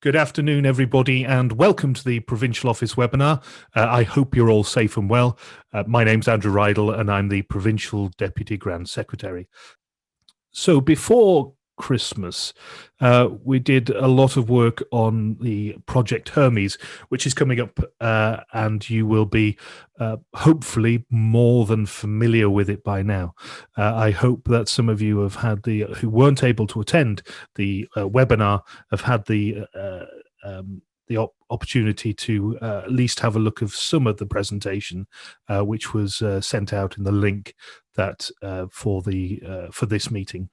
Good afternoon, everybody, and welcome to the Provincial Office webinar. I hope you're all safe and well. My name's Andrew Rydell, and I'm the Provincial Deputy Grand Secretary. So before Christmas, we did a lot of work on the Project Hermes, which is coming up, and you will be hopefully more than familiar with it by now. I hope that some of you have had who weren't able to attend the webinar have had the opportunity to at least have a look of some of the presentation, which was sent out in the link that for this meeting.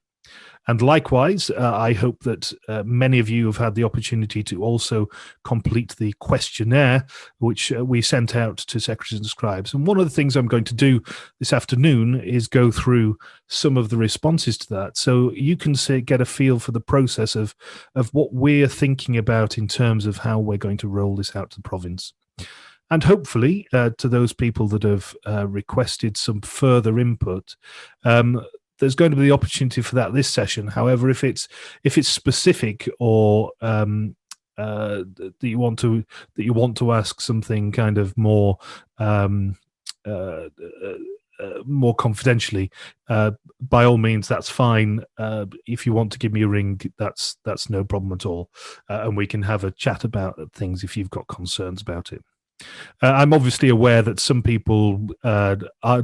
And likewise, I hope that many of you have had the opportunity to also complete the questionnaire, which we sent out to secretaries and scribes. And one of the things I'm going to do this afternoon is go through some of the responses to that, so you can get a feel for the process of what we're thinking about in terms of how we're going to roll this out to the province. And hopefully, to those people that have requested some further input, there's going to be the opportunity for that this session. However, if it's specific or that you want to ask something kind of more more confidentially, by all means, that's fine. If you want to give me a ring, that's no problem at all, and we can have a chat about things if you've got concerns about it. I'm obviously aware that some people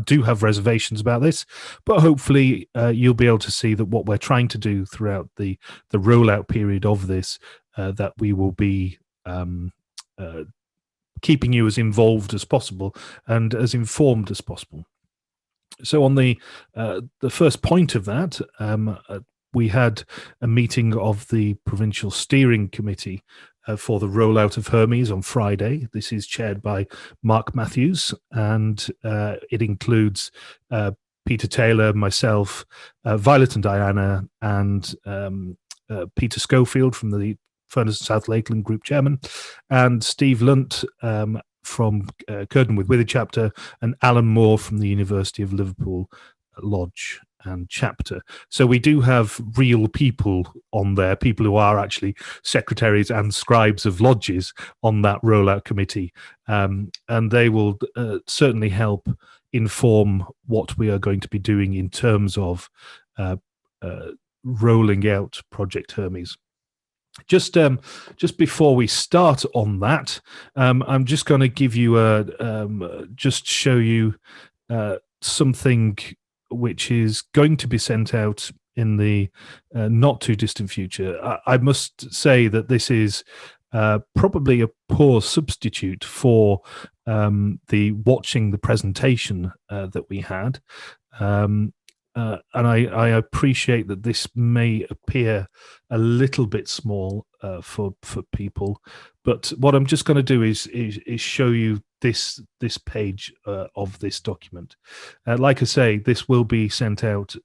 do have reservations about this, but hopefully you'll be able to see that what we're trying to do throughout the rollout period of this, that we will be keeping you as involved as possible and as informed as possible. So on the first point of that, we had a meeting of the Provincial Steering Committee for the rollout of Hermes on Friday. This is chaired by Mark Matthews, and it includes Peter Taylor, myself, Violet and Diana, and Peter Schofield from the Furness and South Lakeland Group Chairman, and Steve Lunt from Curtin with Wither Chapter, and Alan Moore from the University of Liverpool Lodge and Chapter. So we do have real people on there, people who are actually secretaries and scribes of lodges on that rollout committee, and they will certainly help inform what we are going to be doing in terms of rolling out Project Hermes. Just before we start on that, I'm just going to give you just show you something which is going to be sent out in the not too distant future. I must say that this is probably a poor substitute for the watching the presentation that we had. And I appreciate that this may appear a little bit small for people, but what I'm just going to do is show you this page of this document. Like I say, this will be sent out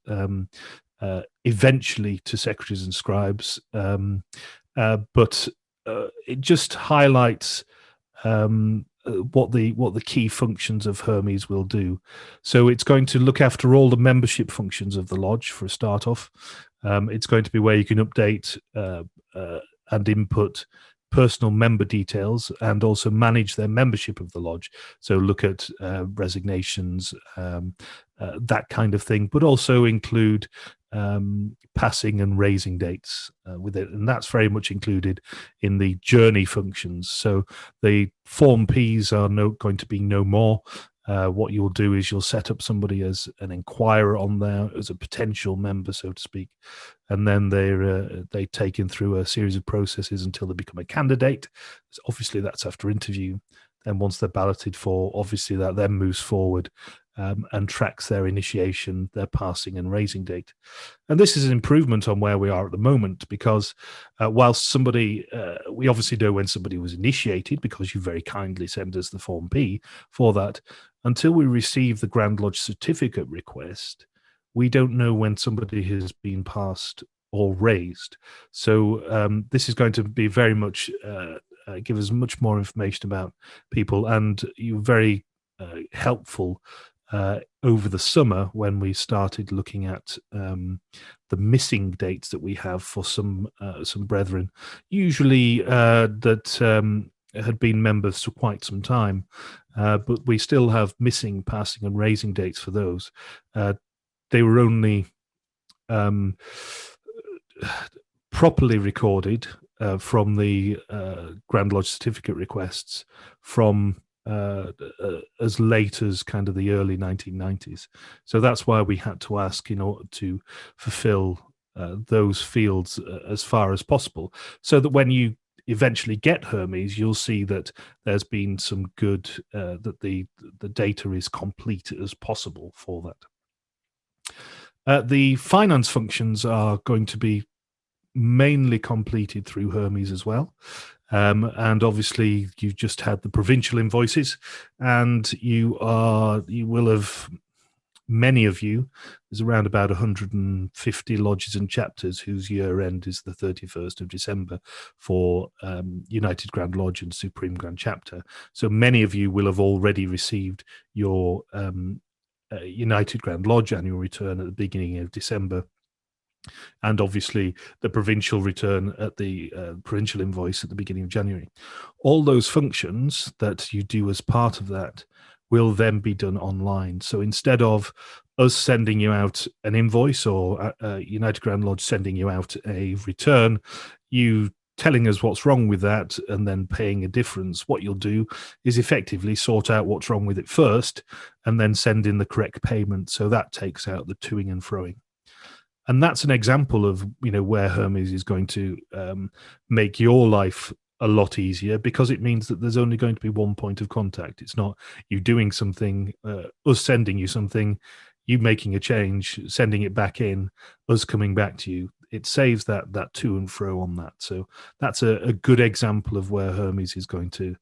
eventually to secretaries and scribes, but it just highlights what the key functions of Hermes will do. So it's going to look after all the membership functions of the lodge for a start off. It's going to be where you can update and input personal member details and also manage their membership of the lodge. So look at resignations, that kind of thing, but also include passing and raising dates with it. And that's very much included in the journey functions. So the Form Ps are going to be no more. What you'll do is you'll set up somebody as an inquirer on there, as a potential member, so to speak, and then they're taken through a series of processes until they become a candidate. So obviously, that's after interview. And once they're balloted for, obviously that then moves forward and tracks their initiation, their passing and raising date. And this is an improvement on where we are at the moment, because whilst somebody, we obviously know when somebody was initiated, because you very kindly send us the Form P for that. Until we receive the Grand Lodge certificate request, we don't know when somebody has been passed or raised. So this is going to be very much give us much more information about people, and you're very helpful over the summer when we started looking at the missing dates that we have for some brethren, usually that had been members for quite some time, but we still have missing, passing, and raising dates for those. They were only properly recorded from the Grand Lodge certificate requests from as late as kind of the early 1990s. So that's why we had to ask in order to fulfill those fields as far as possible, so that when you eventually get Hermes, you'll see that there's been some good, that the data is complete as possible for that. The finance functions are going to be mainly completed through Hermes as well. And obviously you've just had the provincial invoices, and you will have, many of you, there's around about 150 lodges and chapters whose year end is the 31st of December for United Grand Lodge and Supreme Grand Chapter. So many of you will have already received your United Grand Lodge annual return at the beginning of December, and obviously the provincial return at the provincial invoice at the beginning of January. All those functions that you do as part of that will then be done online. So instead of us sending you out an invoice, or United Grand Lodge sending you out a return, you telling us what's wrong with that and then paying a difference, what you'll do is effectively sort out what's wrong with it first and then send in the correct payment. So that takes out the toing and froing. And that's an example of, where Hermes is going to make your life a lot easier, because it means that there's only going to be one point of contact. It's not you doing something, us sending you something, you making a change, sending it back in, us coming back to you. It saves that to and fro on that. So that's a good example of where Hermes is going to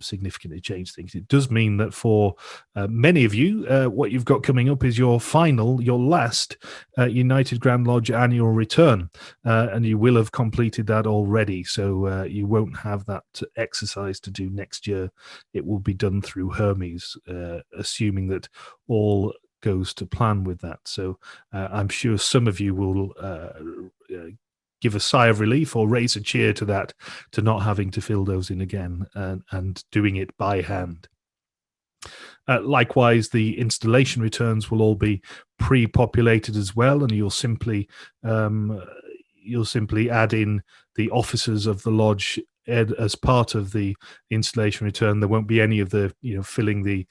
significantly change things. It does mean that for many of you, what you've got coming up is your last United Grand Lodge annual return, and you will have completed that already. So you won't have that exercise to do next year. It will be done through Hermes, assuming that all goes to plan with that. So I'm sure some of you will give a sigh of relief or raise a cheer to that, to not having to fill those in again and doing it by hand. Likewise, the installation returns will all be pre-populated as well, and you'll simply add in the officers of the lodge as part of the installation return. There won't be any of the filling the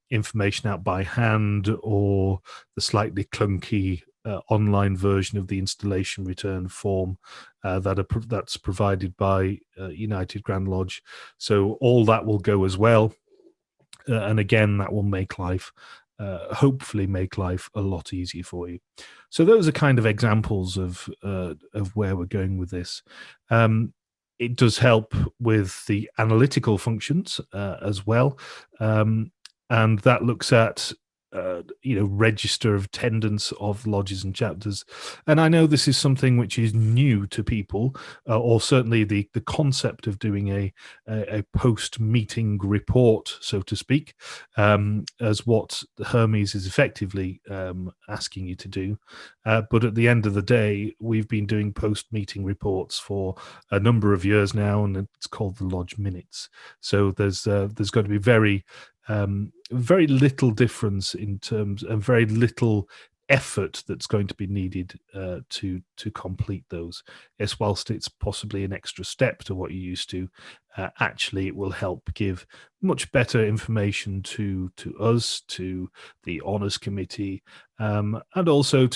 information out by hand, or the slightly clunky online version of the installation return form that's provided by United Grand Lodge. So all that will go as well, and again, that will make life, hopefully make life a lot easier for you. So those are kind of examples of where we're going with this. It does help with the analytical functions as well, and that looks at register of attendance of lodges and chapters. And I know this is something which is new to people, or certainly the concept of doing a post-meeting report, so to speak, as what Hermes is effectively asking you to do. But at the end of the day, we've been doing post-meeting reports for a number of years now, and it's called the Lodge Minutes. So there's going to be very little difference in terms, and very little effort that's going to be needed to complete those. Yes, whilst it's possibly an extra step to what you used to, actually it will help give much better information to us, to the honours committee, and also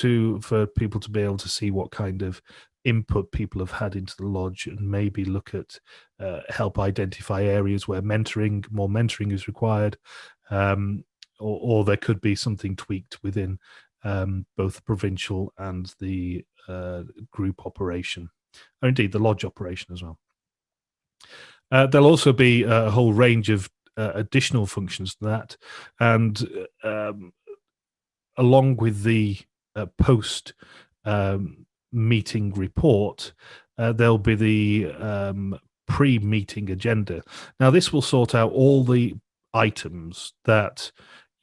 for people to be able to see what kind of input people have had into the lodge, and maybe look at help identify areas where more mentoring is required, or there could be something tweaked within both the provincial and the group operation, or indeed the lodge operation as well. There'll also be a whole range of additional functions to that, and along with the post meeting report, there'll be the pre-meeting agenda. Now, this will sort out all the items that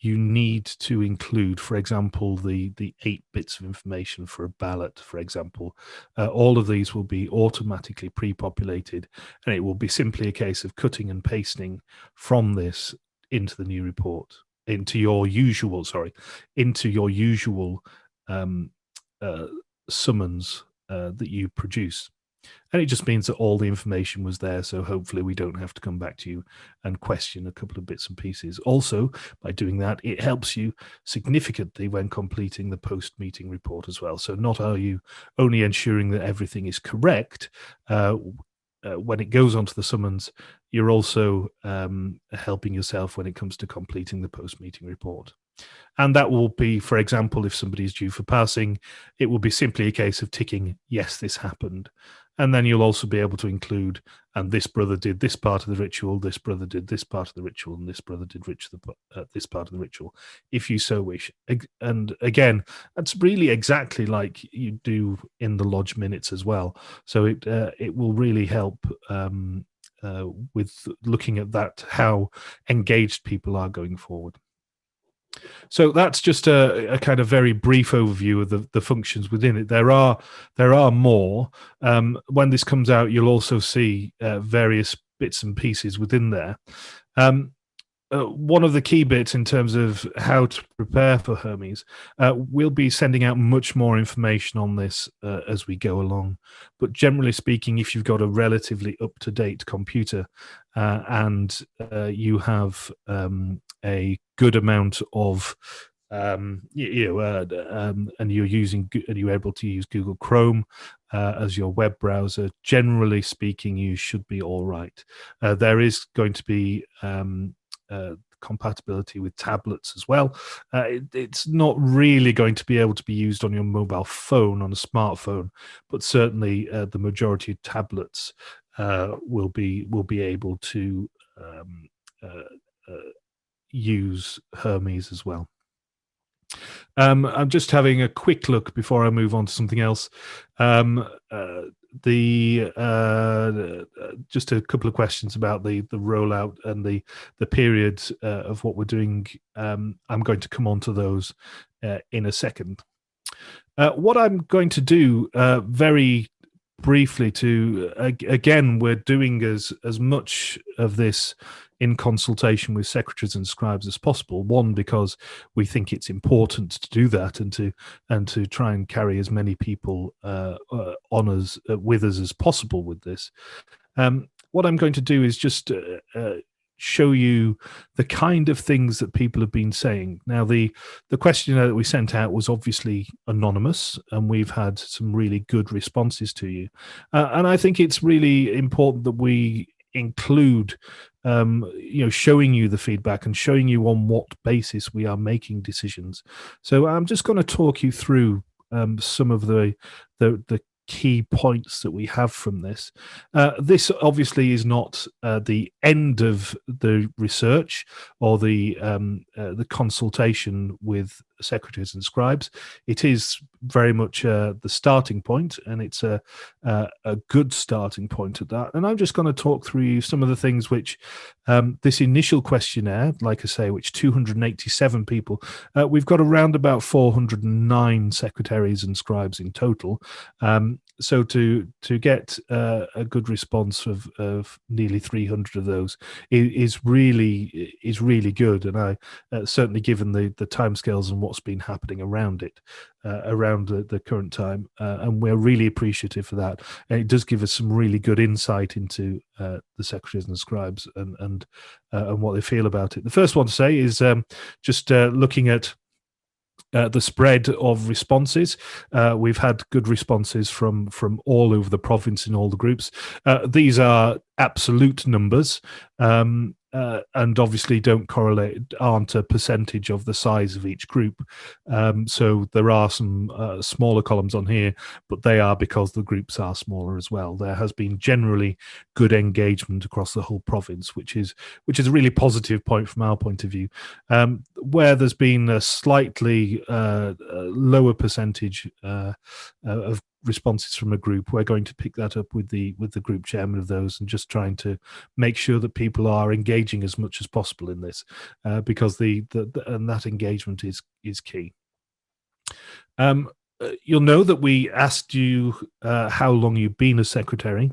you need to include, for example, the 8 bits of information for a ballot, for example. All of these will be automatically pre-populated, and it will be simply a case of cutting and pasting from this into the new report, into your usual um, uh, summons that you produce. And it just means that all the information was there. So hopefully we don't have to come back to you and question a couple of bits and pieces. Also, by doing that, it helps you significantly when completing the post-meeting report as well. So not are you only ensuring that everything is correct, when it goes onto the summons, you're also helping yourself when it comes to completing the post-meeting report. And that will be, for example, if somebody is due for passing, it will be simply a case of ticking, yes, this happened. And then you'll also be able to include, and this brother did this part of the ritual, this brother did this part of the ritual, and this brother did this part of the ritual, if you so wish. And again, that's really exactly like you do in the lodge minutes as well. So it will really help with looking at that, how engaged people are going forward. So that's just a kind of very brief overview of the functions within it. There are more. When this comes out, you'll also see various bits and pieces within there. One of the key bits in terms of how to prepare for Hermes, we'll be sending out much more information on this as we go along. But generally speaking, if you've got a relatively up-to-date computer and you have a good amount of and you're able to use Google Chrome as your web browser, generally speaking, you should be all right. There is going to be compatibility with tablets as well. It's not really going to be able to be used on your mobile phone, on a smartphone, but certainly the majority of tablets will be able to use Hermes as well. I'm just having a quick look before I move on to something else. Just a couple of questions about the rollout and the period of what we're doing. I'm going to come on to those in a second. What I'm going to do very briefly again, we're doing as much of this in consultation with secretaries and scribes as possible. One, because we think it's important to do that and to try and carry as many people on us with us as possible with this. What I'm going to do is just show you the kind of things that people have been saying. Now, the questionnaire that we sent out was obviously anonymous, and we've had some really good responses to you. And I think it's really important that we include showing you the feedback and showing you on what basis we are making decisions. So I'm just going to talk you through some of the key points that we have from this. This obviously is not the end of the research or the consultation with secretaries and scribes. It is very much the starting point, and it's a good starting point at that. And I'm just going to talk through some of the things which this initial questionnaire, like I say, which 287 people, we've got around about 409 secretaries and scribes in total. So to get a good response of nearly 300 of those is really good, and I certainly, given the timescales and what's been happening around it, around the current time, and we're really appreciative for that. And it does give us some really good insight into the secretaries and scribes and what they feel about it. The first one to say is just looking at the spread of responses. We've had good responses from all over the province in all the groups. These are absolute numbers, and obviously aren't a percentage of the size of each group. So there are some smaller columns on here, but they are because the groups are smaller as well. There has been generally good engagement across the whole province, which is a really positive point from our point of view. Where there's been a slightly lower percentage of responses from a group, we're going to pick that up with the group chairman of those, and just trying to make sure that people are engaging as much as possible in this, because and that engagement is key. You'll know that we asked you how long you've been a secretary,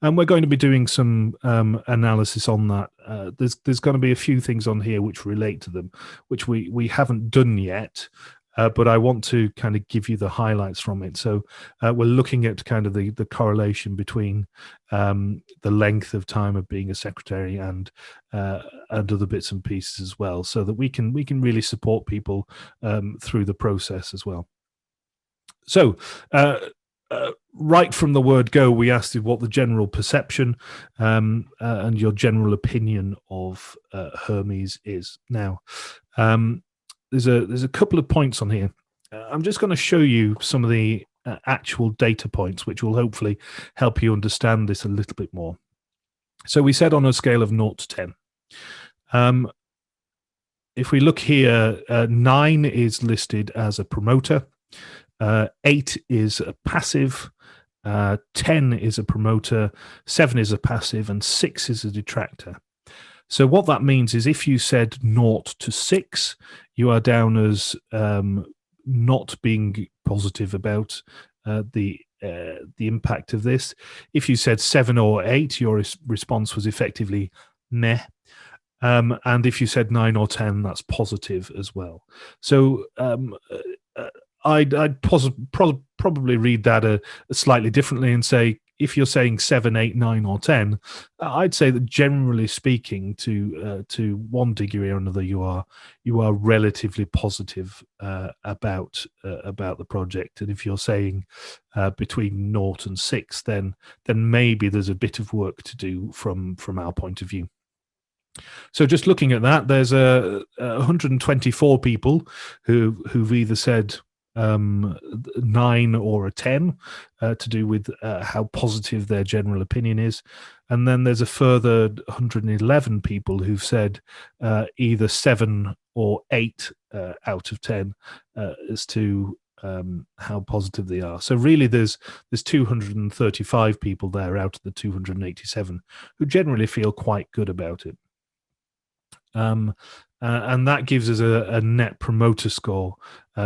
and we're going to be doing some analysis on that. There's going to be a few things on here which relate to them, which we haven't done yet, but I want to kind of give you the highlights from it. So we're looking at kind of the correlation between the length of time of being a secretary and other bits and pieces as well, so that we can really support people through the process as well. So, right from the word go, we asked you what the general perception and your general opinion of Hermes is. Now, there's a couple of points on here. I'm just going to show you some of the actual data points, which will hopefully help you understand this a little bit more. So we said on a scale of 0 to 10. If we look here, 9 is listed as a promoter. 8 is a passive, 10 is a promoter, 7 is a passive, and 6 is a detractor. So what that means is if you said 0 to 6, you are down as not being positive about the impact of this. If you said 7 or 8, your response was effectively meh. And if you said 9 or 10, that's positive as well. So I'd probably read that slightly differently and say, if you're saying 7, 8, 9, or 10, I'd say that generally speaking, to one degree or another, you are relatively positive about the project. And if you're saying between 0 and 6, then maybe there's a bit of work to do from our point of view. So just looking at that, there's 124 people who've either said 9 or a 10 to do with how positive their general opinion is, and then there's a further 111 people who've said either 7 or 8 out of 10 as to how positive they are. So really there's 235 people there out of the 287 who generally feel quite good about it. And that gives us a net promoter score.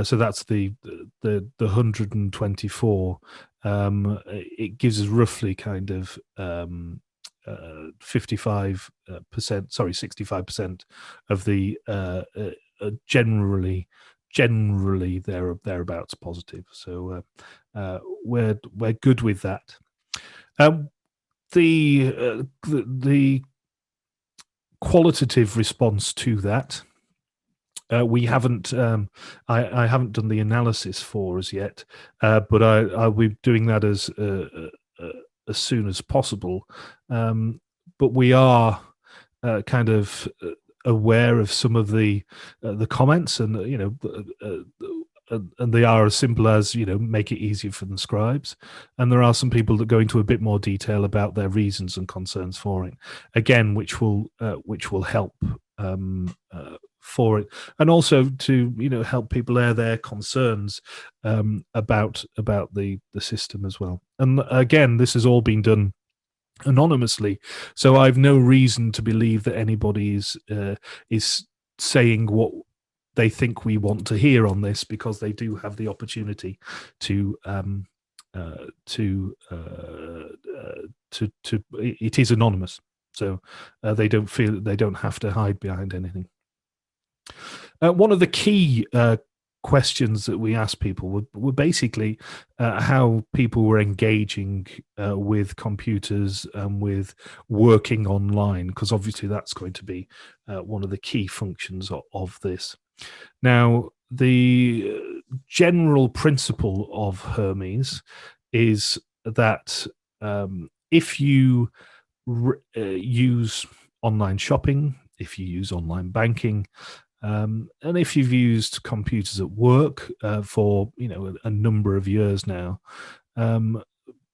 So that's the 124. It gives us roughly kind of 55%, sorry, 65% of the generally thereabouts positive. So we're good with that. The qualitative response to that, we haven't I haven't done the analysis for us yet, but I'll be doing that as soon as possible. But we are kind of aware of some of the comments, and and they are as simple as, make it easier for the scribes. And there are some people that go into a bit more detail about their reasons and concerns for it, again, which will help for it, and also to help people air their concerns about the system as well. And again, this has all been done anonymously, so I've no reason to believe that anybody is saying what they think we want to hear on this, because they do have the opportunity to it is anonymous, so they don't have to hide behind anything. One of the key questions that we asked people were basically how people were engaging with computers and with working online, because obviously that's going to be one of the key functions of this. Now, the general principle of Hermes is that if you use online shopping, if you use online banking, and if you've used computers at work for a number of years now,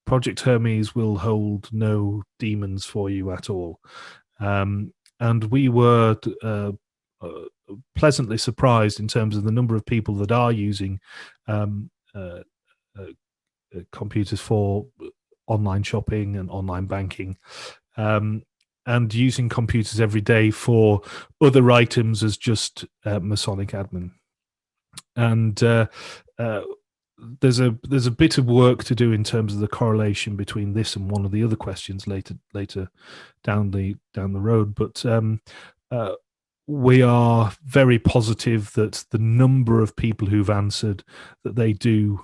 Project Hermes will hold no demons for you at all. And we were pleasantly surprised in terms of the number of people that are using computers for online shopping and online banking, um, and using computers every day for other items as just Masonic admin. And uh, there's a bit of work to do in terms of the correlation between this and one of the other questions later down the road. But uh, we are very positive that the number of people who've answered that they do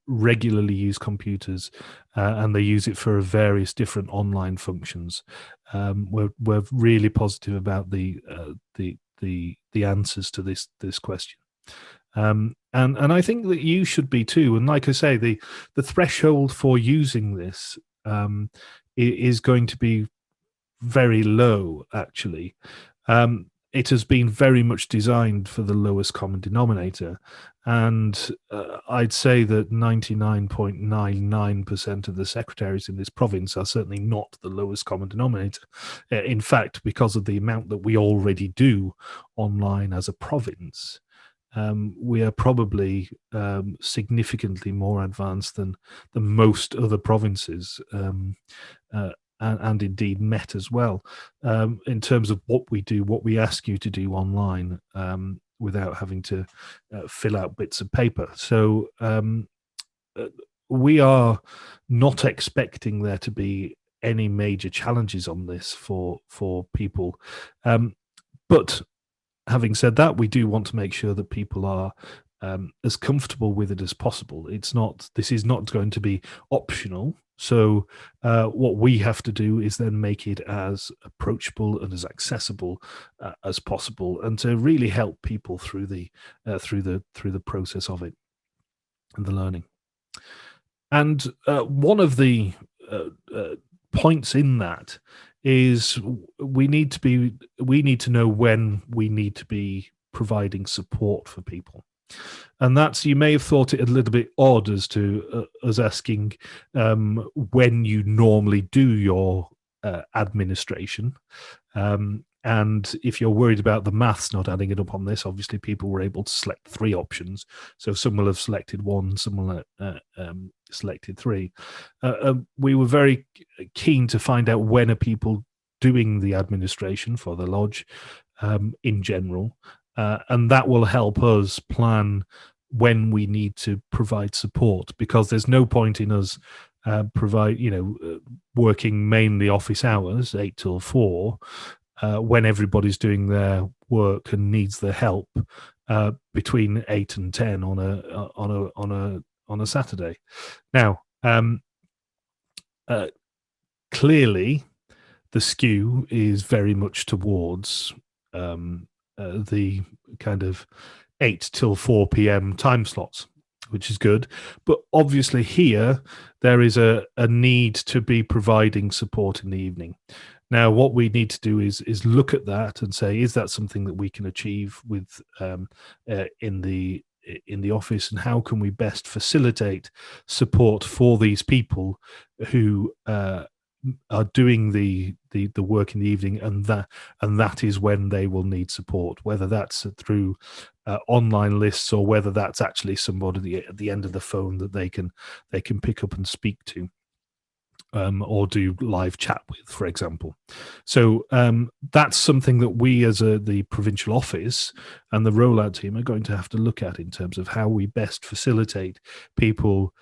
regularly use computers, and they use it for various different online functions. We're really positive about the answers to this question. And I think that you should be too. And like I say, the threshold for using this is going to be very low, actually. It has been very much designed for the lowest common denominator. And I'd say that 99.99% of the secretaries in this province are certainly not the lowest common denominator. In fact, because of the amount that we already do online as a province, we are probably significantly more advanced than most other provinces. And indeed Met as well, in terms of what we do, what we ask you to do online, without having to fill out bits of paper. So we are not expecting there to be any major challenges on this for people. But having said that, we do want to make sure that people are as comfortable with it as possible. This is not going to be optional. So what we have to do is then make it as approachable and as accessible as possible, and to really help people through the process of it and the learning. And one of the points in that is we need to know when we need to be providing support for people. And that's, you may have thought it a little bit odd as to us asking when you normally do your administration. And if you're worried about the maths not adding it up on this, obviously people were able to select 3 options. So some will have selected 1, some will have selected 3. We were very keen to find out when are people doing the administration for the lodge in general. And that will help us plan when we need to provide support, because there's no point in us working mainly office hours, 8 till 4, when everybody's doing their work and needs the help between 8 and 10 on a Saturday. Now, clearly, the skew is very much towards the kind of 8 till 4 p.m. time slots, which is good. But obviously here, there is a need to be providing support in the evening. Now, what we need to do is look at that and say, is that something that we can achieve with in the office, and how can we best facilitate support for these people who are doing the work in the evening, and that is when they will need support, whether that's through online lists, or whether that's actually somebody at the end of the phone that they can pick up and speak to, or do live chat with, for example. So that's something that we as the provincial office and the rollout team are going to have to look at in terms of how we best facilitate people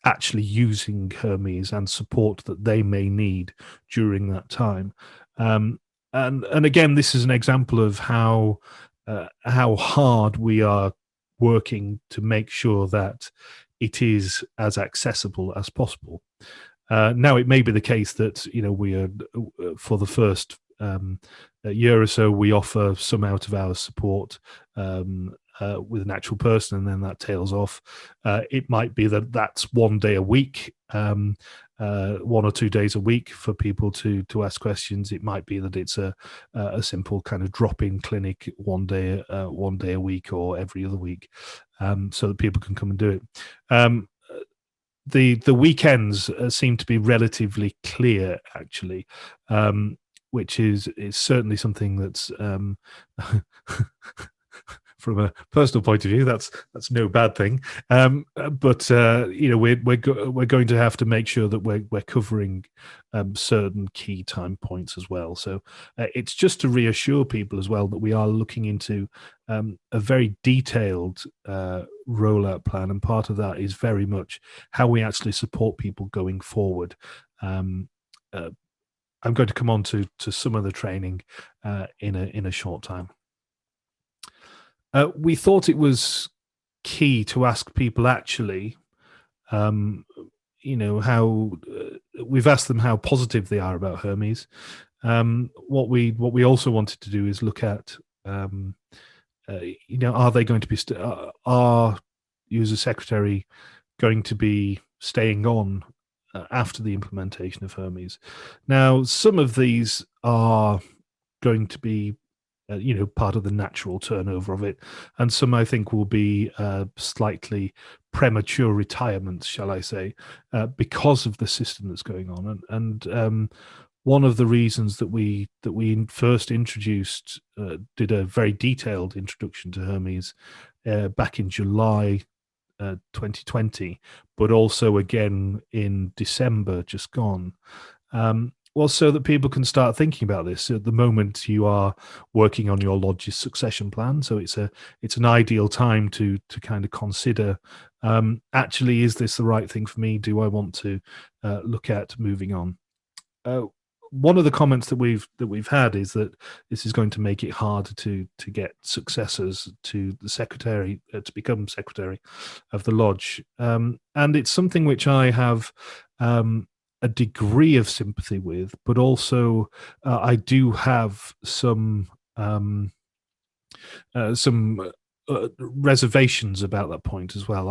actually using Hermes and support that they may need during that time. And again, this is an example of how hard we are working to make sure that it is as accessible as possible. Now, it may be the case that we are for the first year or so, we offer some out of hours support with an actual person, and then that tails off. It might be that that's 1 day a week, 1 or 2 days a week for people to ask questions. It might be that it's a simple kind of drop-in clinic 1 day a week or every other week, so that people can come and do it. The weekends seem to be relatively clear, actually, which is certainly something that's from a personal point of view, that's no bad thing. But we're going to have to make sure that we're covering certain key time points as well. So it's just to reassure people as well that we are looking into a very detailed rollout plan, and part of that is very much how we actually support people going forward. Um, I'm going to come on to some of the training in a short time. We thought it was key to ask people actually, um, how we've asked them how positive they are about Hermes. What we also wanted to do is look at, are they going to be are user secretary going to be staying on after the implementation of Hermes? Now, some of these are going to be part of the natural turnover of it, and some I think will be slightly premature retirements, shall I say, because of the system that's going on. And one of the reasons that we first introduced, did a very detailed introduction to Hermes back in July 2020, but also again in December just gone. Well, so that people can start thinking about this at the moment you are working on your lodge's succession plan. So it's an ideal time to kind of consider, actually, is this the right thing for me? Do I want to look at moving on? One of the comments that we've had is that this is going to make it harder to get successors to the secretary, to become secretary of the lodge, and it's something which I have a degree of sympathy with, but also I do have some reservations about that point as well.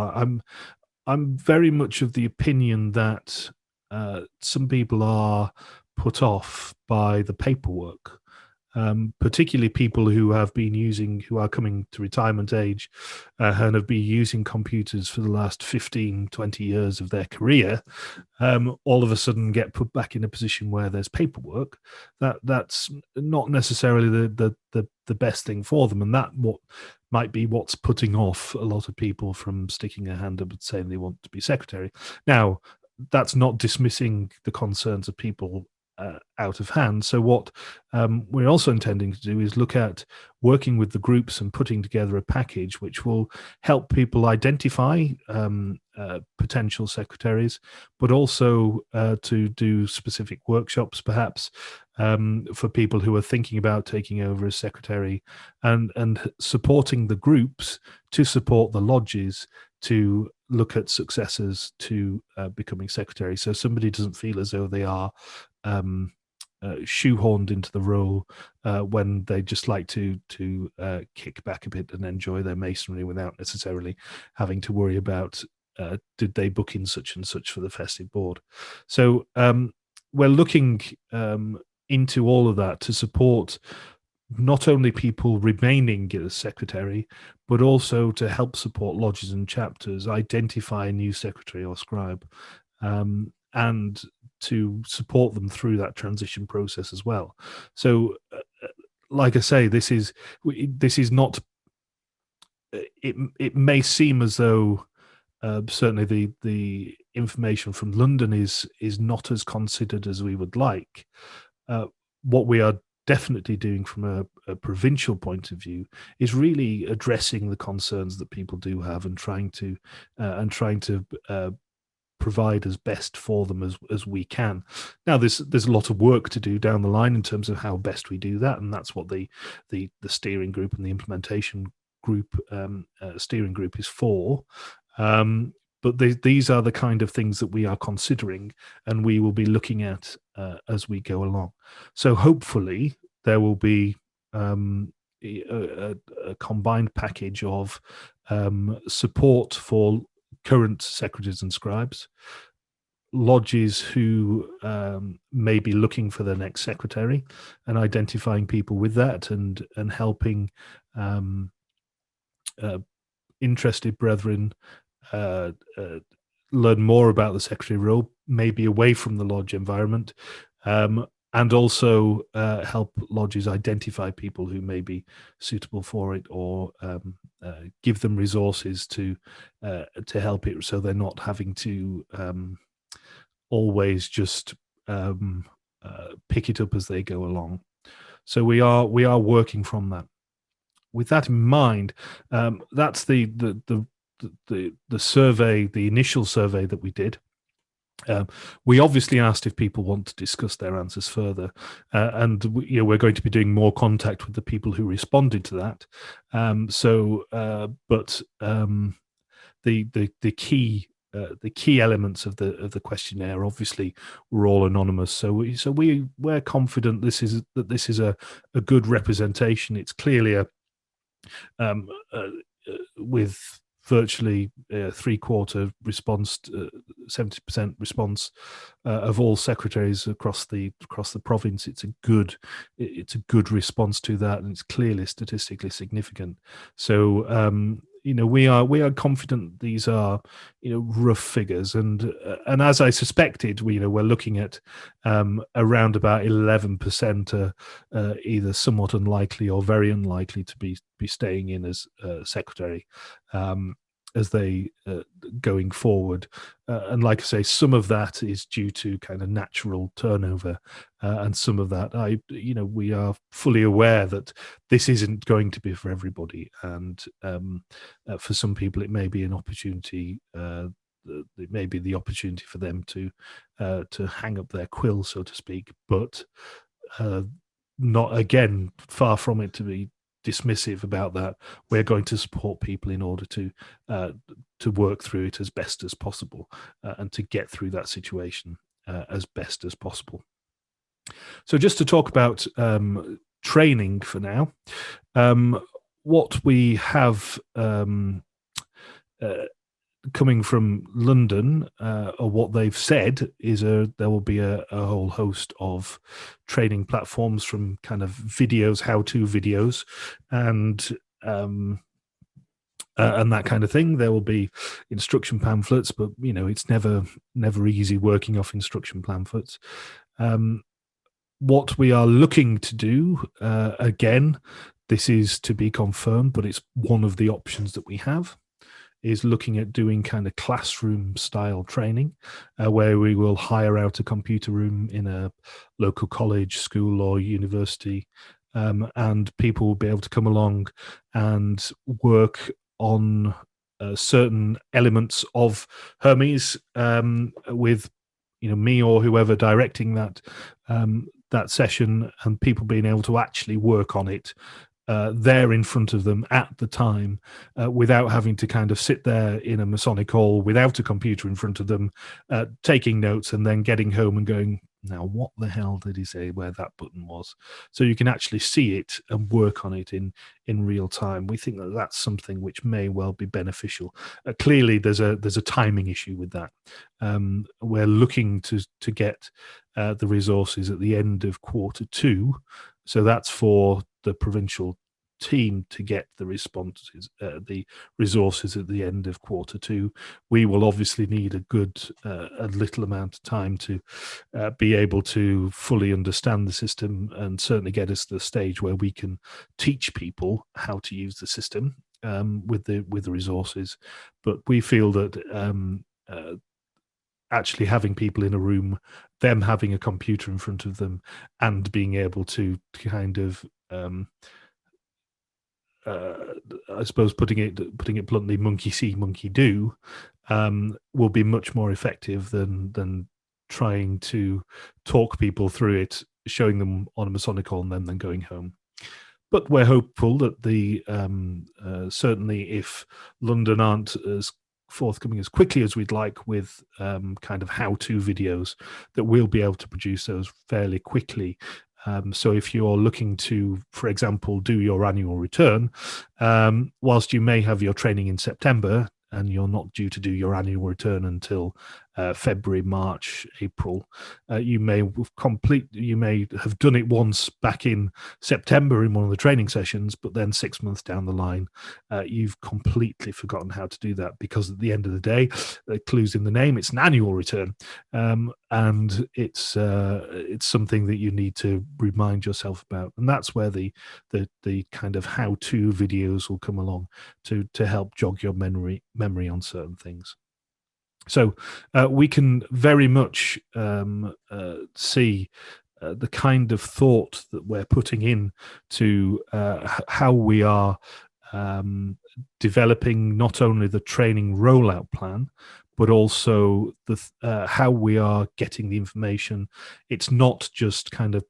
I'm very much of the opinion that some people are put off by the paperwork, particularly people who are coming to retirement age and have been using computers for the last 15, 20 years of their career, all of a sudden get put back in a position where there's paperwork. That's not necessarily the best thing for them, and that might be what's putting off a lot of people from sticking their hand up and saying they want to be secretary. Now, that's not dismissing the concerns of people out of hand. So what we're also intending to do is look at working with the groups and putting together a package which will help people identify potential secretaries, but also to do specific workshops, perhaps, for people who are thinking about taking over as secretary, and supporting the groups to support the lodges to look at successors to becoming secretary. So somebody doesn't feel as though they are shoehorned into the role when they just like to kick back a bit and enjoy their masonry without necessarily having to worry about did they book in such and such for the festive board. So we're looking into all of that to support not only people remaining as secretary, but also to help support lodges and chapters identify a new secretary or scribe, and to support them through that transition process as well. So, like I say, this is not. It may seem as though certainly the information from London is not as considered as we would like. What we are definitely doing from a provincial point of view is really addressing the concerns that people do have and trying to provide as best for them as we can. Now, there's a lot of work to do down the line in terms of how best we do that, and that's what the steering group and the implementation group steering group is for. But these are the kind of things that we are considering and we will be looking at as we go along. So hopefully there will be a combined package of support for current secretaries and scribes, lodges who may be looking for their next secretary, and identifying people with that, and helping interested brethren learn more about the secretary role, maybe away from the lodge environment, and also help lodges identify people who may be suitable for it, or give them resources to help it, so they're not having to always just pick it up as they go along. So we are working from that. With that in mind, that's the survey, the initial survey that we did. We obviously asked if people want to discuss their answers further, and we're going to be doing more contact with the people who responded to that. The key elements of the questionnaire obviously were all anonymous. So we're confident this is a good representation. It's clearly with virtually 3/4 response, 70% response of all secretaries across the province. It's a good response to that, and it's clearly statistically significant. So we are confident these are rough figures, and as I suspected, we're looking at around about 11% either somewhat unlikely or very unlikely to be staying in as secretary as they going forward. And like I say, some of that is due to kind of natural turnover, and some of that we are fully aware that this isn't going to be for everybody, and for some people it may be an opportunity. It may be the opportunity for them to hang up their quill, so to speak, but not, again, far from it to be dismissive about that. We're going to support people in order to work through it as best as possible, and to get through that situation as best as possible. So just to talk about training for now, what we have coming from London, or what they've said, is there will be a whole host of training platforms, from kind of videos, how-to videos, and that kind of thing. There will be instruction pamphlets, but it's never easy working off instruction pamphlets. What we are looking to do, again, this is to be confirmed, but it's one of the options that we have, is looking at doing kind of classroom style training, where we will hire out a computer room in a local college, school, or university, and people will be able to come along and work on certain elements of Hermes, with me or whoever directing that session, and people being able to actually work on it there in front of them at the time, without having to kind of sit there in a Masonic hall without a computer in front of them, taking notes, and then getting home and going, now what the hell did he say where that button was? So you can actually see it and work on it in real time. We think that that's something which may well be beneficial. Clearly there's a timing issue with that. We're looking to get the resources at the end of Q2, so that's for the provincial team to get the responses, the resources at the end of Q2. We will obviously need a little amount of time to be able to fully understand the system, and certainly get us to the stage where we can teach people how to use the system with the resources. But we feel that actually having people in a room, them having a computer in front of them, and being able to kind of I suppose, putting it bluntly, monkey see, monkey do, will be much more effective than trying to talk people through it, showing them on a Masonic hall, and then going home. But we're hopeful that certainly if London aren't as forthcoming as quickly as we'd like with kind of how-to videos, that we'll be able to produce those fairly quickly. So if you're looking to, for example, do your annual return, whilst you may have your training in September, and you're not due to do your annual return until February, March, April. You may have done it once back in September in one of the training sessions, but then 6 months down the line, you've completely forgotten how to do that, because at the end of the day, the clue's in the name. It's an annual return, and it's something that you need to remind yourself about, and that's where the kind of how-to videos will come along to help jog your memory on certain things. So we can very much see the kind of thought that we're putting in to how we are developing not only the training rollout plan, but also how we are getting the information. It's not just kind of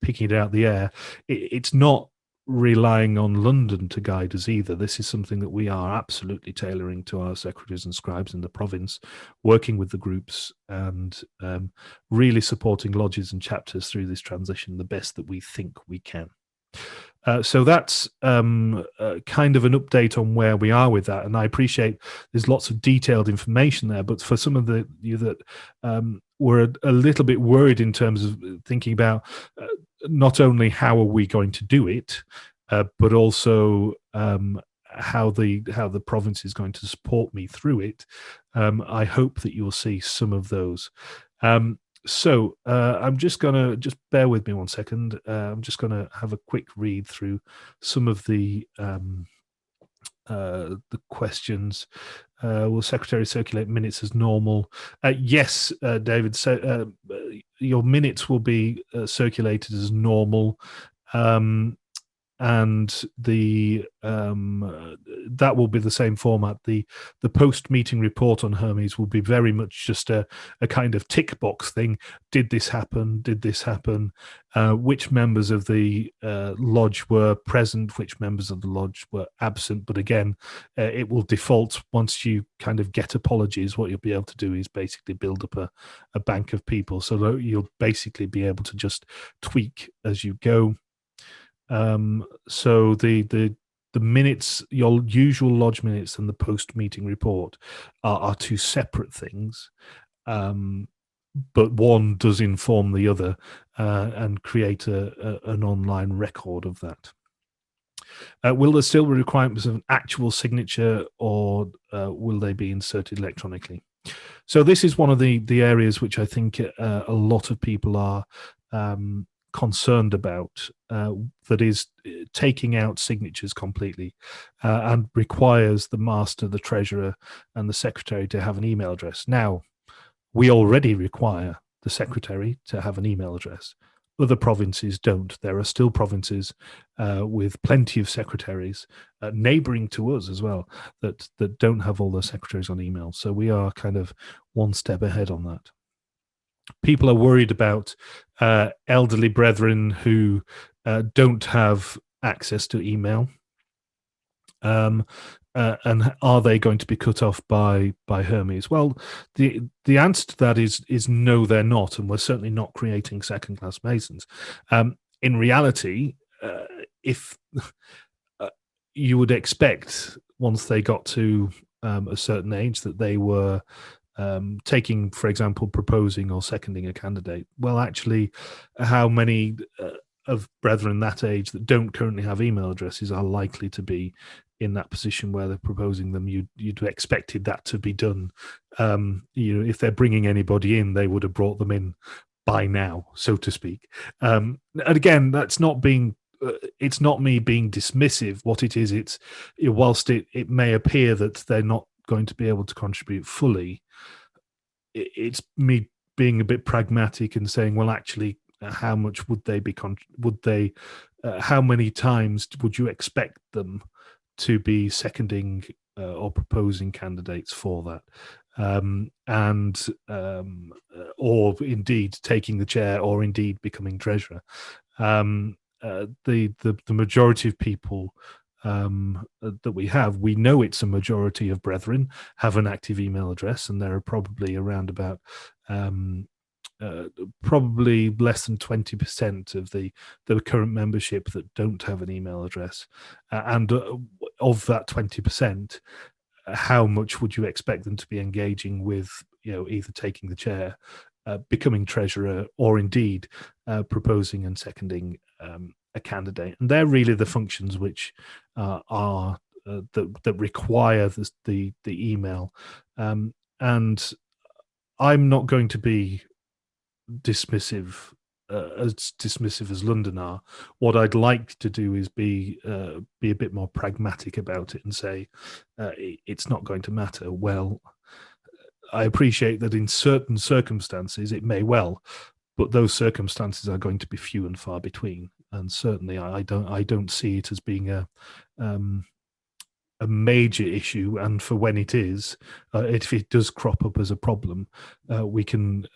picking it out of the air. It's not relying on London to guide us either. This is something that we are absolutely tailoring to our secretaries and scribes in the province, working with the groups and really supporting lodges and chapters through this transition the best that we think we can. So that's kind of an update on where we are with that. And I appreciate there's lots of detailed information there, but for some of you that were a little bit worried in terms of thinking about not only how are we going to do it, but also how the province is going to support me through it. I hope that you'll see some of those. So I'm just bear with me 1 second. I'm just gonna have a quick read through some of the questions. Will secretary circulate minutes as normal? Yes, David. So your minutes will be circulated as normal, and the that will be the same format. The post meeting report on Hermes will be very much just a kind of tick box thing. Did this happen? Did this happen? Which members of the lodge were present? Which members of the lodge were absent? But again, it will default once you kind of get apologies. What you'll be able to do is basically build up a bank of people, so you'll basically be able to just tweak as you go. So the minutes, your usual lodge minutes and the post meeting report are two separate things, but one does inform the other and create an online record of that. Will there still be requirements of an actual signature, or will they be inserted electronically? So this is one of the areas which I think a lot of people are concerned about, that is taking out signatures completely and requires the master, the treasurer, and the secretary to have an email address. Now, we already require the secretary to have an email address. Other provinces don't. There are still provinces with plenty of secretaries, neighbouring to us as well, that don't have all their secretaries on email. So we are kind of one step ahead on that. People are worried about elderly brethren who don't have access to email, and are they going to be cut off by Hermes? Well, the answer to that is no, they're not, and we're certainly not creating second-class Masons. In reality, if you would expect once they got to a certain age that they were taking, for example, proposing or seconding a candidate. Well, actually, how many of brethren that age that don't currently have email addresses are likely to be in that position where they're proposing them? You'd expected that to be done. If they're bringing anybody in, they would have brought them in by now, so to speak. And again, that's not being. It's not me being dismissive. What it is, it's whilst it may appear that they're not going to be able to contribute fully, it's me being a bit pragmatic and saying, well, actually, how much would they be? How many times would you expect them to be seconding or proposing candidates for that, or indeed taking the chair, or indeed becoming treasurer? The majority of people that we know it's a majority of brethren have an active email address, and there are probably around about probably less than 20% of the current membership that don't have an email address, and of that 20%, how much would you expect them to be engaging with, either taking the chair, becoming treasurer, or indeed proposing and seconding a candidate? And they're really the functions which are that require the email. And I'm not going to be dismissive, as dismissive as London are. What I'd like to do is be a bit more pragmatic about it and say it's not going to matter. Well, I appreciate that in certain circumstances it may well, but those circumstances are going to be few and far between. And certainly, I don't see it as being a major issue. And for when it is, if it does crop up as a problem, we can.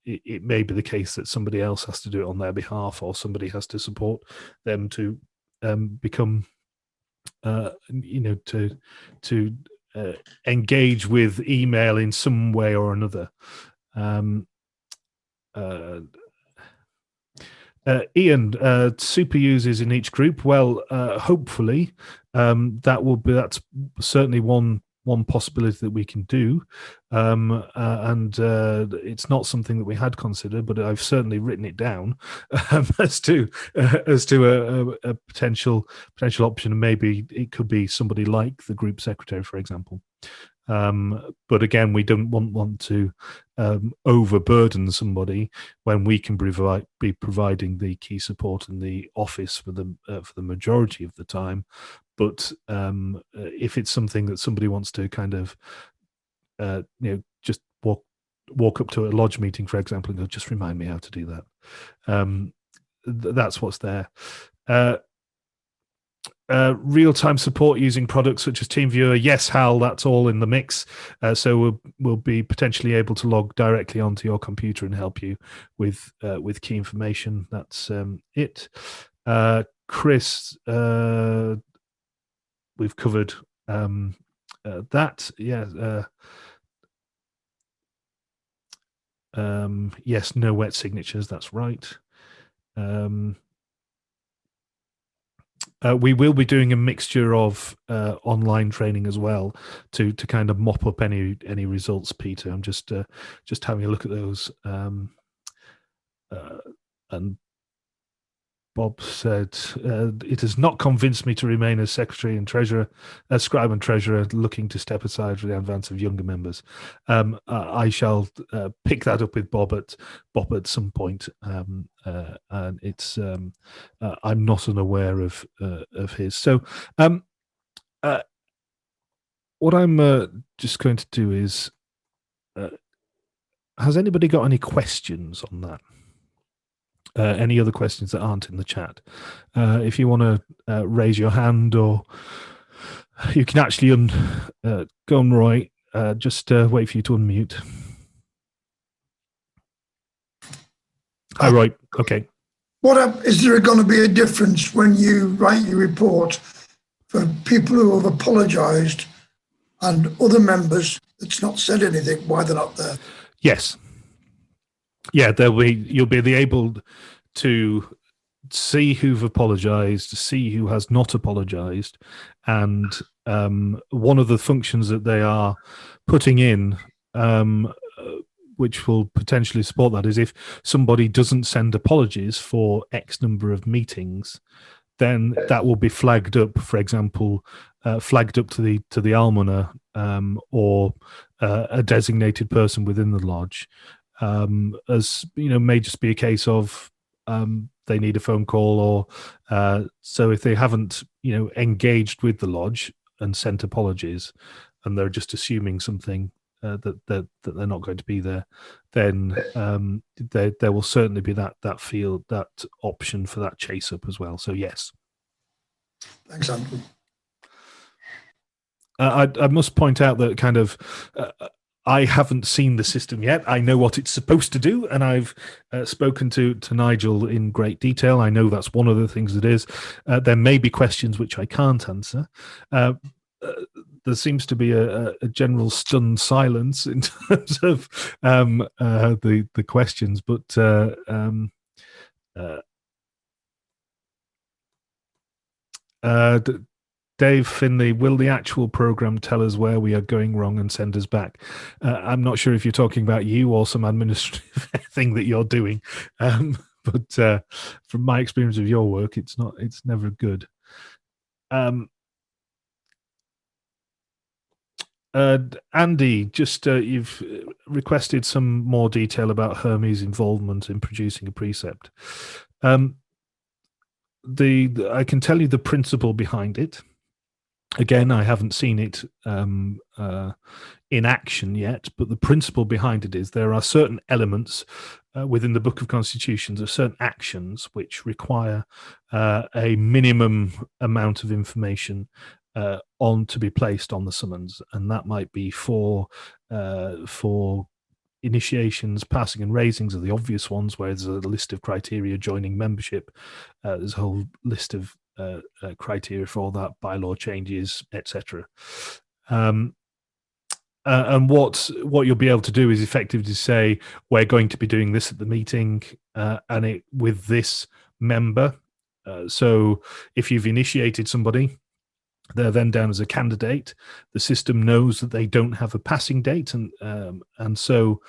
It may be the case that somebody else has to do it on their behalf, or somebody has to support them to become, to engage with email in some way or another. Ian, super users in each group. Well, hopefully, that's certainly one possibility that we can do, and it's not something that we had considered, but I've certainly written it down as to a potential option. And maybe it could be somebody like the group secretary, for example. But again, we don't want to overburden somebody when we can be providing the key support in the office for the majority of the time. But if it's something that somebody wants to kind of just walk up to a lodge meeting, for example, and go, just remind me how to do that. That's what's there. Real-time support using products such as TeamViewer. Yes, Hal, that's all in the mix. So we'll be potentially able to log directly onto your computer and help you with key information. That's it. Chris, we've covered that. Yeah. Yes, no wet signatures. That's right. We will be doing a mixture of online training as well to kind of mop up any results, Peter. I'm just having a look at those. And Bob said, it has not convinced me to remain as secretary and treasurer, as scribe and treasurer, looking to step aside for the advance of younger members. I shall pick that up with Bob at some point. And it's I'm not unaware of his. So what I'm just going to do is, has anybody got any questions on that? Any other questions that aren't in the chat? If you want to raise your hand, or you can actually go on, Roy. Just wait for you to unmute. Hi, Roy. Okay. Is there going to be a difference when you write your report for people who have apologised and other members that's not said anything, why they're not there? Yes. Yeah, you'll be able to see who've apologised, see who has not apologised, and one of the functions that they are putting in, which will potentially support that, is if somebody doesn't send apologies for X number of meetings, then that will be flagged up. For example, flagged up to the almoner, or a designated person within the lodge. As may just be a case of they need a phone call, or so if they haven't engaged with the lodge and sent apologies, and they're just assuming something that they're not going to be there, then there will certainly be that option for that chase up as well. So yes. Thanks, Andrew. I must point out that kind of I haven't seen the system yet. I know what it's supposed to do, and I've spoken to Nigel in great detail. I know that's one of the things it is. There may be questions which I can't answer. There seems to be a general stunned silence in terms of the questions, but Dave Finley, will the actual program tell us where we are going wrong and send us back? I'm not sure if you're talking about you or some administrative thing that you're doing, but from my experience of your work, it's never good. Andy, just you've requested some more detail about Hermes' involvement in producing a precept. I can tell you the principle behind it. Again, I haven't seen it in action yet, but the principle behind it is there are certain elements within the Book of Constitutions, or certain actions which require a minimum amount of information on to be placed on the summons, and that might be for initiations, passing, and raisings are the obvious ones, where there's a list of criteria joining membership. There's a whole list of criteria for all that, bylaw changes, etc. And what you'll be able to do is effectively say, we're going to be doing this at the meeting, and it with this member. So if you've initiated somebody, they're then down as a candidate. The system knows that they don't have a passing date, and so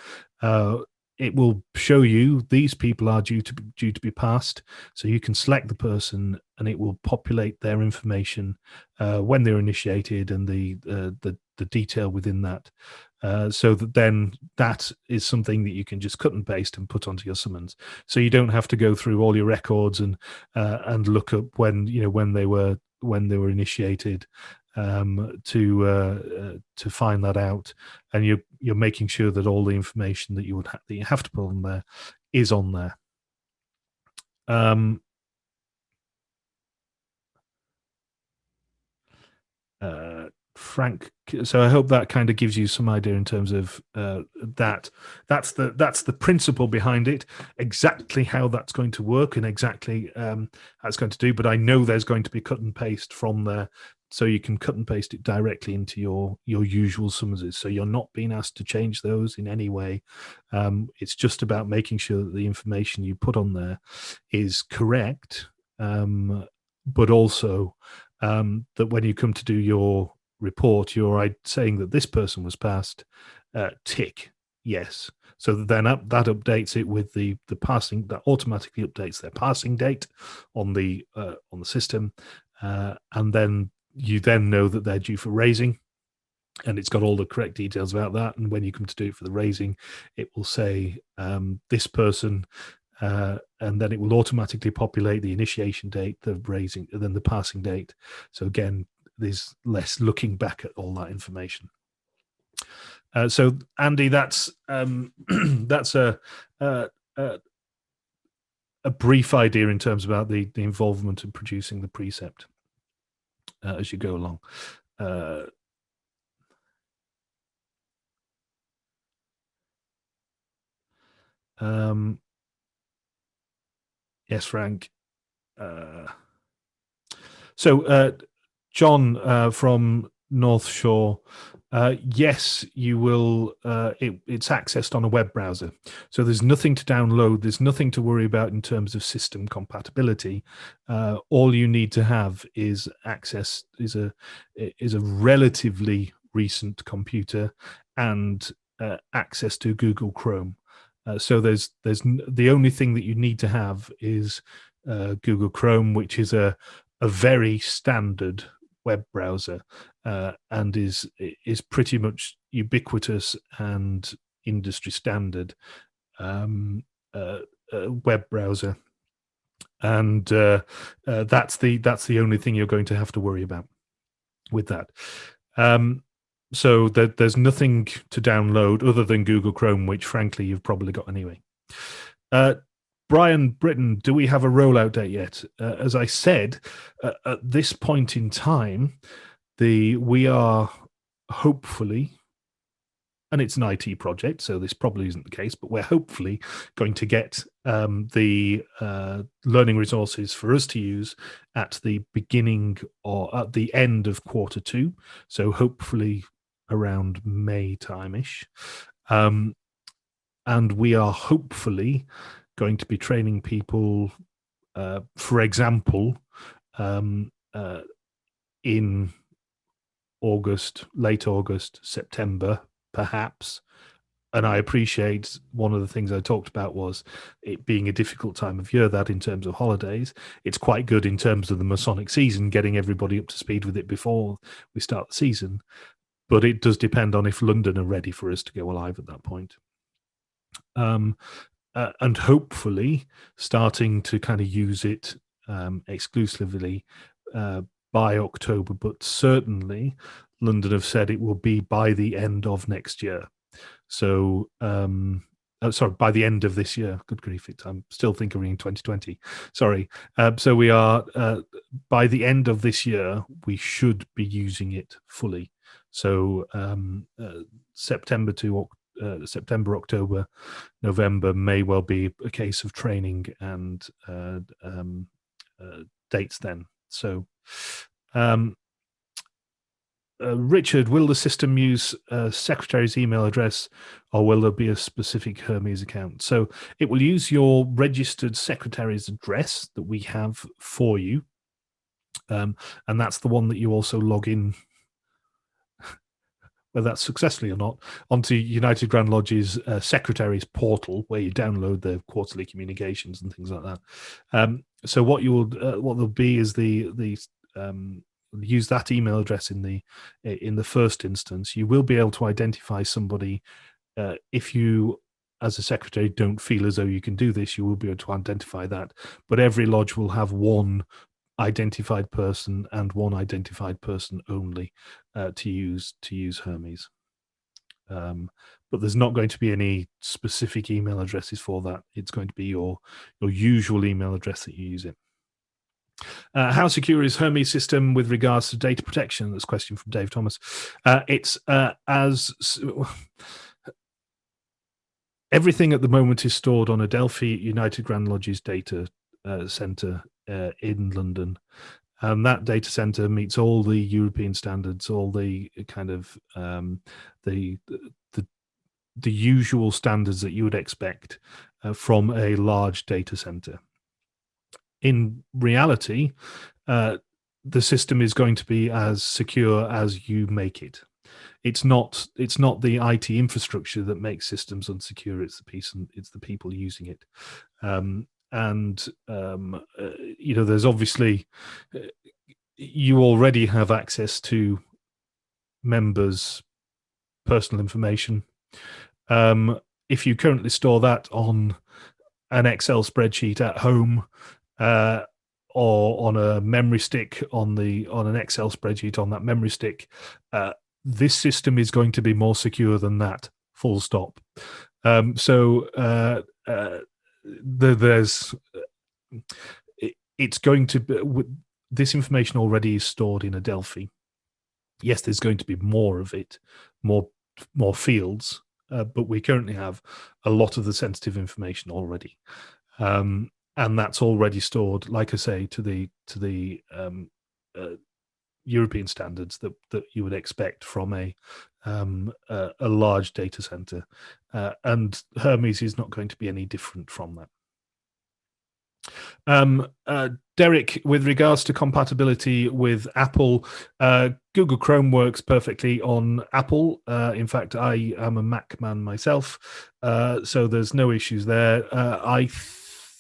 it will show you these people are due to be passed. So you can select the person, and it will populate their information when they're initiated and the detail within that. So that then that is something that you can just cut and paste and put onto your summons. So you don't have to go through all your records and look up when they were initiated to find that out, and you're making sure that all the information that you have to put on there is on there. Frank, so I hope that kind of gives you some idea in terms of that's the principle behind it, exactly how that's going to work and exactly how it's going to do. But I know there's going to be cut and paste from there, so you can cut and paste it directly into your usual summonses. So you're not being asked to change those in any way. It's just about making sure that the information you put on there is correct, but also that when you come to do your report, you're saying that this person was passed, tick yes. So then that updates it with the passing, that automatically updates their passing date on the system, and then you then know that they're due for raising, and it's got all the correct details about that. And when you come to do it for the raising, it will say this person, and then it will automatically populate the initiation date, the raising, and then the passing date. So again, there's less looking back at all that information. So Andy, that's that's a brief idea in terms about the involvement in producing the precept as you go along. Yes, Frank. So John from North Shore, yes, you will. It's accessed on a web browser, so there's nothing to download. There's nothing to worry about in terms of system compatibility. All you need to have is access is a relatively recent computer and access to Google Chrome. So there's the only thing that you need to have is Google Chrome, which is a very standard web browser, and is pretty much ubiquitous and industry standard web browser, and that's the only thing you're going to have to worry about with that. So there's nothing to download other than Google Chrome, which frankly you've probably got anyway. Brian Britton, do we have a rollout date yet? As I said, at this point in time, we are hopefully, and it's an IT project, so this probably isn't the case, but we're hopefully going to get the learning resources for us to use at the beginning or at the end of Q2. So hopefully around May time-ish. And we are hopefully going to be training people, for example, in August, late August, September, perhaps. And I appreciate one of the things I talked about was it being a difficult time of year, that in terms of holidays. It's quite good in terms of the Masonic season, getting everybody up to speed with it before we start the season. But it does depend on if London are ready for us to go live at that point. And hopefully starting to kind of use it exclusively by October, but certainly London have said it will be by the end of next year. So, sorry, by the end of this year. Good grief, I'm still thinking in 2020. Sorry. So we are, by the end of this year, we should be using it fully. So September, October, November may well be a case of training and dates then. So, Richard, will the system use secretary's email address, or will there be a specific Hermes account? So it will use your registered secretary's address that we have for you, and that's the one that you also log in, whether that's successfully or not, onto United Grand Lodge's secretary's portal, where you download the quarterly communications and things like that. So what there'll be is the use that email address in the first instance. You will be able to identify somebody if you, as a secretary, don't feel as though you can do this. You will be able to identify that, but every lodge will have one identified person and one identified person only to use Hermes. But there's not going to be any specific email addresses for that. It's going to be your usual email address that you use it. How secure is Hermes system with regards to data protection? That's a question from Dave Thomas. It's everything at the moment is stored on Adelphi United Grand Lodge's data center in London. And that data center meets all the European standards, all the kind of the usual standards that you would expect from a large data center. In reality, the system is going to be as secure as you make it. It's not the IT infrastructure that makes systems unsecure. It's the people using it. There's obviously you already have access to members' personal information. If you currently store that on an Excel spreadsheet at home, or on a memory stick on an Excel spreadsheet on that memory stick, this system is going to be more secure than that. Full stop. It's going to be, this information already is stored in Adelphi. Yes, there's going to be more of it, more fields, but we currently have a lot of the sensitive information already. And that's already stored, like I say, to the European standards that you would expect from a large data center, and Hermes is not going to be any different from that. Derek, with regards to compatibility with Apple, Google Chrome works perfectly on Apple. In fact, I am a Mac man myself, so there's no issues there. I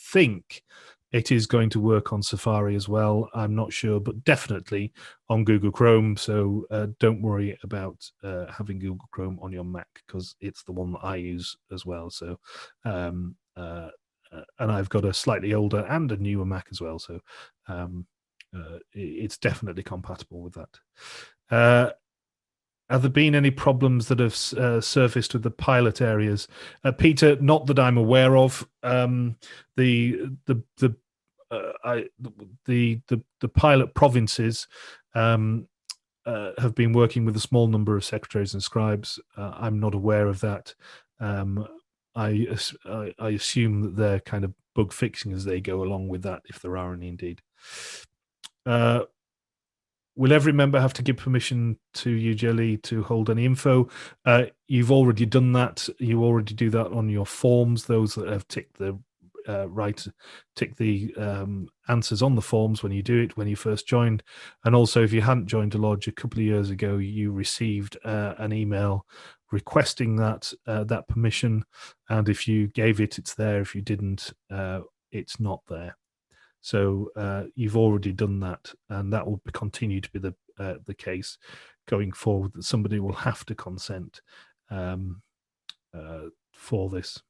think it is going to work on Safari as well. I'm not sure, but definitely on Google Chrome. So don't worry about having Google Chrome on your Mac, because it's the one that I use as well. So, and I've got a slightly older and a newer Mac as well. So it's definitely compatible with that. Have there been any problems that have surfaced with the pilot areas, Peter? Not that I'm aware of. The pilot provinces have been working with a small number of secretaries and scribes. I'm not aware of that. I assume that they're kind of bug fixing as they go along with that, if there are any indeed. Will every member have to give permission to you, Jelly, to hold any info? You've already done that. You already do that on your forms, those that have ticked the tick the answers on the forms when you do it, when you first joined. And also, if you hadn't joined a lodge a couple of years ago, you received an email requesting that permission. And if you gave it, it's there. If you didn't, it's not there. So you've already done that, and that will continue to be the case going forward, that somebody will have to consent for this.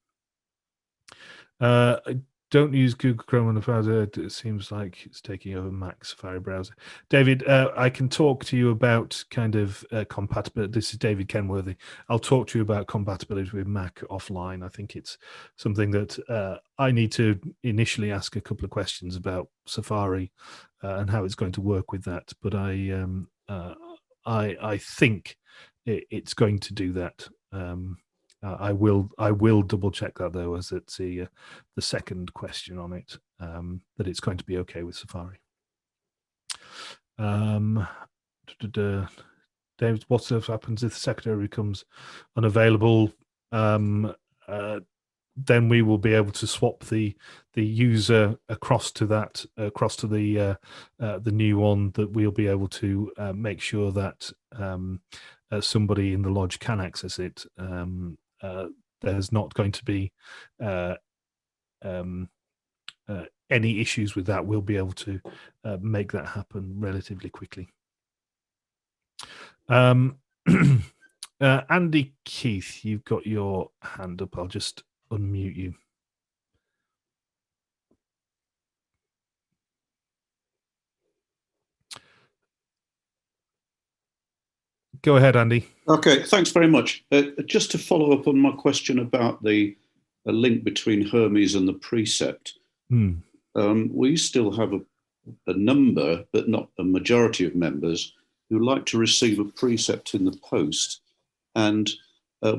I don't use Google Chrome on the browser. It seems like it's taking over Mac Safari browser. David, I can talk to you about kind of compatibility. This is David Kenworthy. I'll talk to you about compatibility with Mac offline. I think it's something that I need to initially ask a couple of questions about Safari and how it's going to work with that. But I think it's going to do that. I will double check that though, as it's the second question on it, that it's going to be okay with Safari. David, what happens if the secretary becomes unavailable? Then we will be able to swap the user across to the new one, that we'll be able to make sure that somebody in the lodge can access it. There's not going to be any issues with that. We'll be able to make that happen relatively quickly. Andy Keith, you've got your hand up. I'll just unmute you. Go ahead, Andy. Okay, thanks very much. Just to follow up on my question about the link between Hermes and the precept. We still have a number, but not a majority of members, who like to receive a precept in the post. And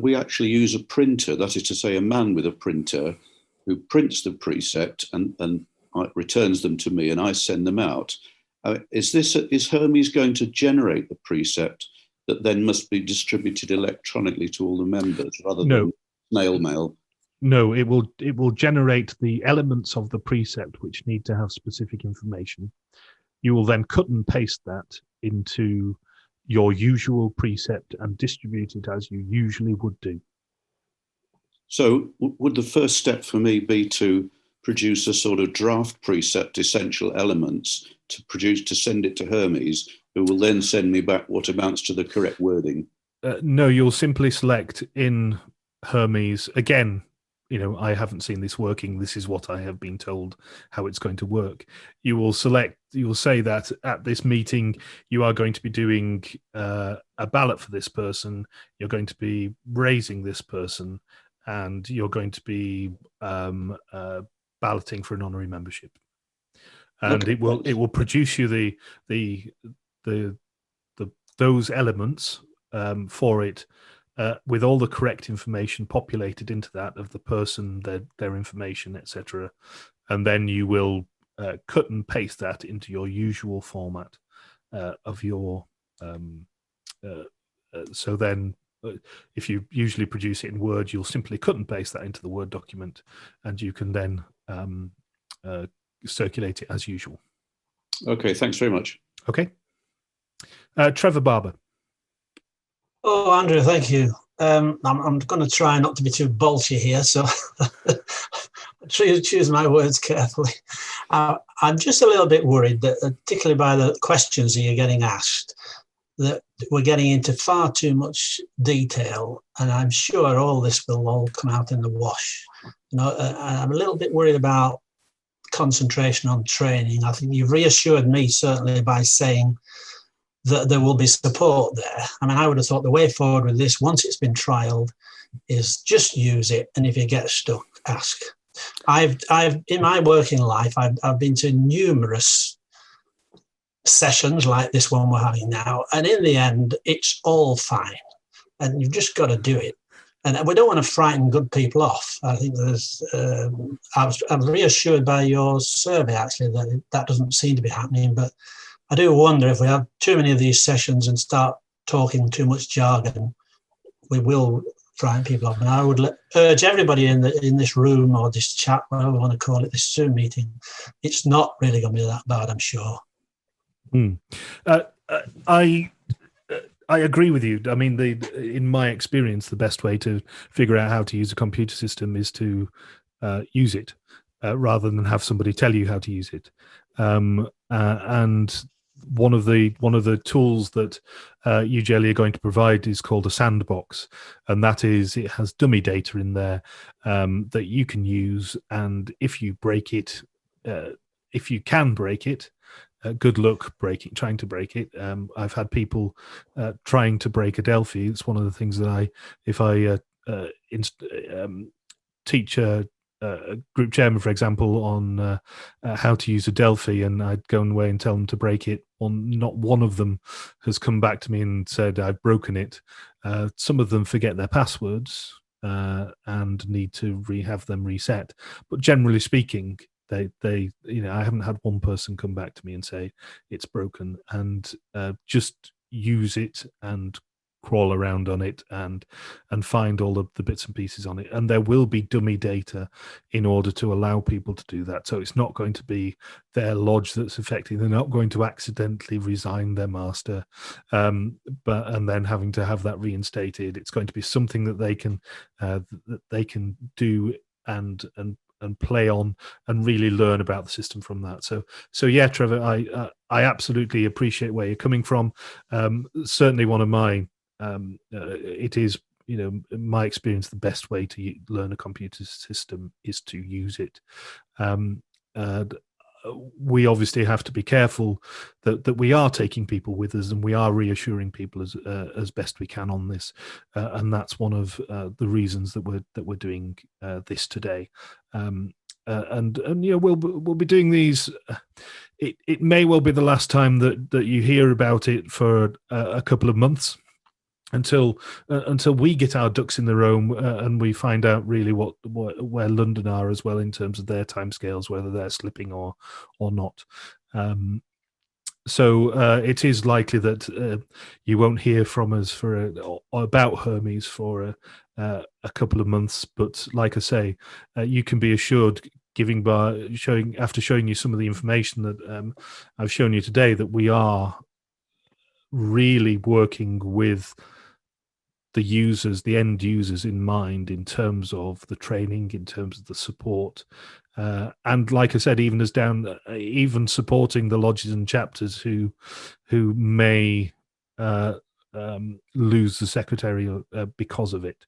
we actually use a printer, that is to say a man with a printer, who prints the precept and returns them to me, and I send them out. Is Hermes going to generate the precept that then must be distributed electronically to all the members rather than snail mail? No, it will generate the elements of the precept which need to have specific information. You will then cut and paste that into your usual precept and distribute it as you usually would do. So would the first step for me be to produce a sort of draft precept, essential elements, to send it to Hermes, who will then send me back what amounts to the correct wording? No, you'll simply select in Hermes. Again, I haven't seen this working. This is what I have been told how it's going to work. You will say that at this meeting, you are going to be doing a ballot for this person. You're going to be raising this person, and you're going to be balloting for an honorary membership. And okay. it will produce you those elements for it, with all the correct information populated into that of the person, their information, etc. And then you will cut and paste that into your usual format of your. So then, if you usually produce it in Word, you'll simply cut and paste that into the Word document, and you can then circulate it as usual. Okay, thanks very much. Okay. Trevor Barber. Oh, Andrew, thank you. I'm going to try not to be too bolshy here, so choose my words carefully. I'm just a little bit worried that, particularly by the questions that you're getting asked, that we're getting into far too much detail, and I'm sure all this will all come out in the wash. I'm a little bit worried about concentration on training. I think you've reassured me, certainly, by saying that there will be support there. I mean, I would have thought the way forward with this, once it's been trialed, is just use it, and if you get stuck, ask. I've in my working life, I've been to numerous sessions like this one we're having now, and in the end, it's all fine, and you've just got to do it. And we don't want to frighten good people off. I think I'm reassured by your survey, actually, that doesn't seem to be happening, but I do wonder if we have too many of these sessions and start talking too much jargon, we will frighten people off. And I would urge everybody in this room or this chat, whatever we want to call it, this Zoom meeting, it's not really going to be that bad, I'm sure. I agree with you. I mean, in my experience, the best way to figure out how to use a computer system is to use it rather than have somebody tell you how to use it. And one of the tools that UJLE are going to provide is called a sandbox, and that is, it has dummy data in there that you can use, and if you break it, if you can break it, good luck trying to break it. I've had people trying to break Adelphi. It's one of the things that if I teach a group chairman, for example, on how to use Adelphi, and I'd go away and tell them to break it. Not one of them has come back to me and said, I've broken it. Some of them forget their passwords and need to have them reset. But generally speaking, they I haven't had one person come back to me and say it's broken, and just use it and crawl around on it and find all of the bits and pieces on it. And there will be dummy data in order to allow people to do that. So it's not going to be their lodge that's affecting. They're not going to accidentally resign their master, and then having to have that reinstated. It's going to be something that they can do and play on and really learn about the system from that. So yeah, Trevor, I absolutely appreciate where you're coming from. Certainly one of my it is, in my experience, the best way to learn a computer system is to use it. We obviously have to be careful that we are taking people with us, and we are reassuring people as best we can on this, and that's one of the reasons that we're doing this today. And we'll be doing these. It may well be the last time that you hear about it for a couple of months, until we get our ducks in the row and we find out really where London are as well in terms of their timescales, whether they're slipping or not. So it is likely that you won't hear from us about Hermes for a couple of months. But like I say, you can be assured, after showing you some of the information that I've shown you today, that we are really working with the end users in mind, in terms of the training, in terms of the support, and like I said, even supporting the lodges and chapters who may lose the secretary because of it,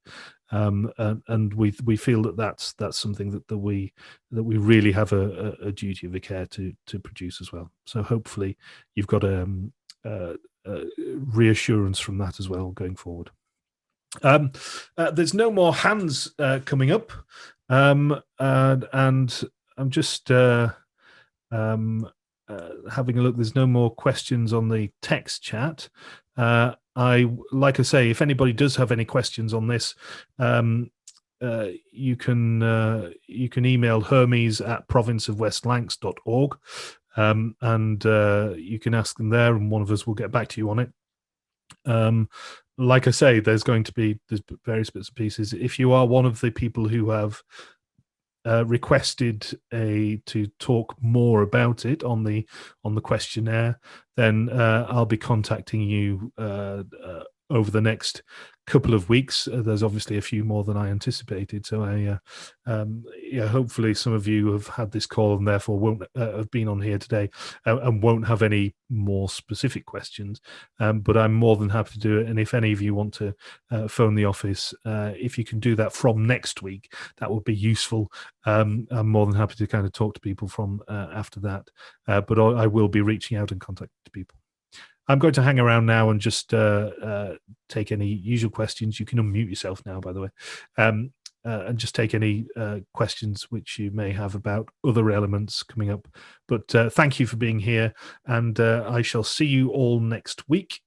and we feel that's something that we really have a duty of care to produce as well. So hopefully you've got a reassurance from that as well going forward. There's no more hands coming up, and I'm just having a look. There's no more questions on the text chat. Like I say, if anybody does have any questions on this, you can email hermes@provinceofwestlancs.org, and you can ask them there, and one of us will get back to you on it. Like I say, there's various bits and pieces. If you are one of the people who have requested to talk more about it on the questionnaire, then I'll be contacting you over the next couple of weeks. There's obviously a few more than I anticipated, so hopefully some of you have had this call and therefore won't have been on here today and won't have any more specific questions, but I'm more than happy to do it. And if any of you want to phone the office, if you can do that from next week, that would be useful. I'm more than happy to kind of talk to people from after that, but I will be reaching out and contacting people. I'm going to hang around now and just take any usual questions. You can unmute yourself now, by the way, and just take any questions which you may have about other elements coming up. But thank you for being here, and I shall see you all next week.